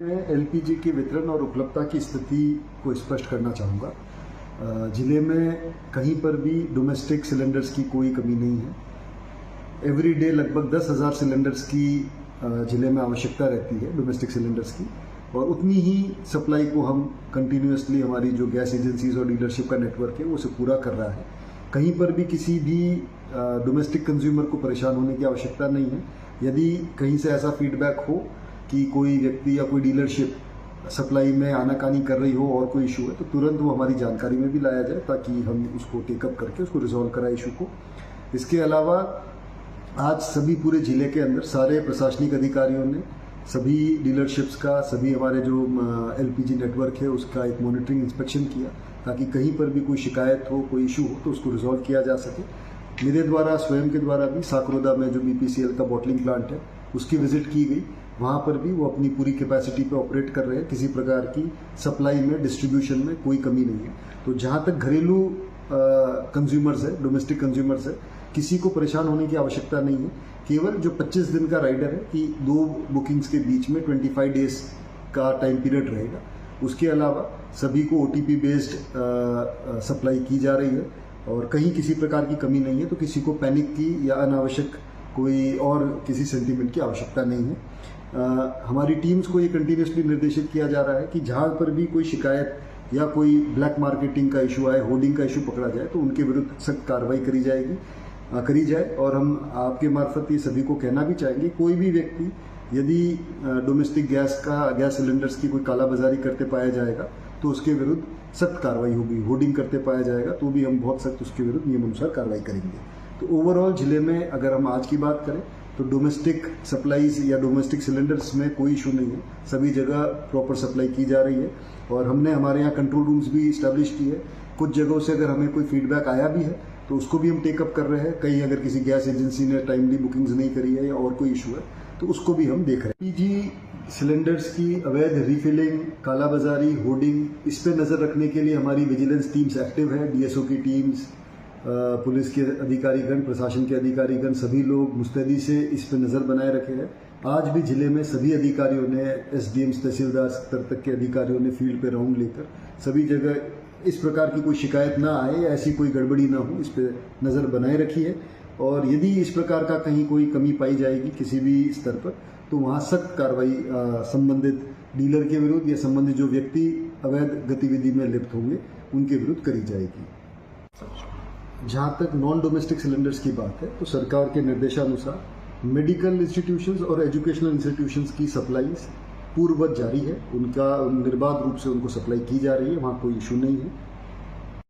मैं एलपीजी के वितरण और उपलब्धता की स्थिति को स्पष्ट करना चाहूँगा। जिले में कहीं पर भी डोमेस्टिक सिलेंडर्स की कोई कमी नहीं है। एवरी डे लगभग 10,000 सिलेंडर्स की जिले में आवश्यकता रहती है डोमेस्टिक सिलेंडर्स की, और उतनी ही सप्लाई को हम कंटिन्यूसली हमारी जो गैस एजेंसीज और डीलरशिप का नेटवर्क है वो उसे पूरा कर रहा है। कहीं पर भी किसी भी डोमेस्टिक कंज्यूमर को परेशान होने की आवश्यकता नहीं है। यदि कहीं से ऐसा फीडबैक हो कि कोई व्यक्ति या कोई डीलरशिप सप्लाई में आनाकानी कर रही हो और कोई इशू है, तो तुरंत वो हमारी जानकारी में भी लाया जाए ताकि हम उसको टेकअप करके उसको रिजॉल्व कराए इशू को। इसके अलावा आज सभी पूरे जिले के अंदर सारे प्रशासनिक अधिकारियों ने सभी डीलरशिप्स का, सभी हमारे जो एलपीजी नेटवर्क है उसका एक मॉनिटरिंग इंस्पेक्शन किया ताकि कहीं पर भी कोई शिकायत हो, कोई इशू हो तो उसको रिजॉल्व किया जा सके। मेरे द्वारा स्वयं के द्वारा भी साकरोदा में जो बीपीसीएल का बॉटलिंग प्लांट है उसकी विजिट की गई। वहाँ पर भी वो अपनी पूरी कैपेसिटी पे ऑपरेट कर रहे हैं। किसी प्रकार की सप्लाई में, डिस्ट्रीब्यूशन में कोई कमी नहीं है। तो जहाँ तक घरेलू कंज्यूमर्स है, डोमेस्टिक कंज्यूमर्स है, किसी को परेशान होने की आवश्यकता नहीं है। केवल जो 25 दिन का राइडर है कि 2 बुकिंग्स के बीच में 25 डेज का टाइम पीरियड रहेगा। उसके अलावा सभी को ओटीपी बेस्ड सप्लाई की जा रही है और कहीं किसी प्रकार की कमी नहीं है। तो किसी को पैनिक की या अनावश्यक कोई और किसी सेंटीमेंट की आवश्यकता नहीं है। हमारी टीम्स को ये कंटिन्यूसली निर्देशित किया जा रहा है कि जहाँ पर भी कोई शिकायत या कोई ब्लैक मार्केटिंग का इशू आए, होर्डिंग का इशू पकड़ा जाए तो उनके विरुद्ध सख्त कार्रवाई करी जाए। और हम आपके मार्फत ये सभी को कहना भी चाहेंगे, कोई भी व्यक्ति यदि डोमेस्टिक गैस सिलेंडर्स की कोई कालाबाजारी करते पाया जाएगा तो उसके विरुद्ध सख्त कार्रवाई होगी। होर्डिंग करते पाया जाएगा तो भी हम बहुत सख्त उसके विरुद्ध नियमानुसार कार्रवाई करेंगे। तो ओवरऑल जिले में अगर हम आज की बात करें तो डोमेस्टिक सप्लाईज या डोमेस्टिक सिलेंडर्स में कोई इशू नहीं है। सभी जगह प्रॉपर सप्लाई की जा रही है और हमने हमारे यहाँ कंट्रोल रूम्स भी इस्टेब्लिश किए हैं। कुछ जगहों से अगर हमें कोई फीडबैक आया भी है तो उसको भी हम टेकअप कर रहे हैं। कहीं अगर किसी गैस एजेंसी ने टाइमली बुकिंग्स नहीं करी है या और कोई इशू है तो उसको भी हम देख रहे हैं। पीजी सिलेंडर्स की अवैध रिफिलिंग, कालाबाजारी, होर्डिंग, इस पे नज़र रखने के लिए हमारी विजिलेंस टीम्स एक्टिव है। डीएसओ की टीम्स, पुलिस के अधिकारीगण, प्रशासन के अधिकारीगण, सभी लोग मुस्तैदी से इस पर नज़र बनाए रखे हैं। आज भी जिले में सभी अधिकारियों ने, एसडीएम्स, तहसीलदार स्तर तक के अधिकारियों ने फील्ड पे राउंड लेकर सभी जगह इस प्रकार की कोई शिकायत ना आए, ऐसी कोई गड़बड़ी ना हो, इस पर नज़र बनाए रखी है। और यदि इस प्रकार का कहीं कोई कमी पाई जाएगी किसी भी स्तर पर तो वहाँ सख्त कार्रवाई संबंधित डीलर के विरुद्ध या संबंधित जो व्यक्ति अवैध गतिविधि में लिप्त होंगे उनके विरुद्ध करी जाएगी। जहाँ तक नॉन डोमेस्टिक सिलेंडर्स की बात है तो सरकार के निर्देशानुसार मेडिकल इंस्टीट्यूशंस और एजुकेशनल इंस्टीट्यूशंस की सप्लाईज पूर्ववत जारी है। उनका निर्बाध रूप से उनको सप्लाई की जा रही है, वहाँ कोई इशू नहीं है।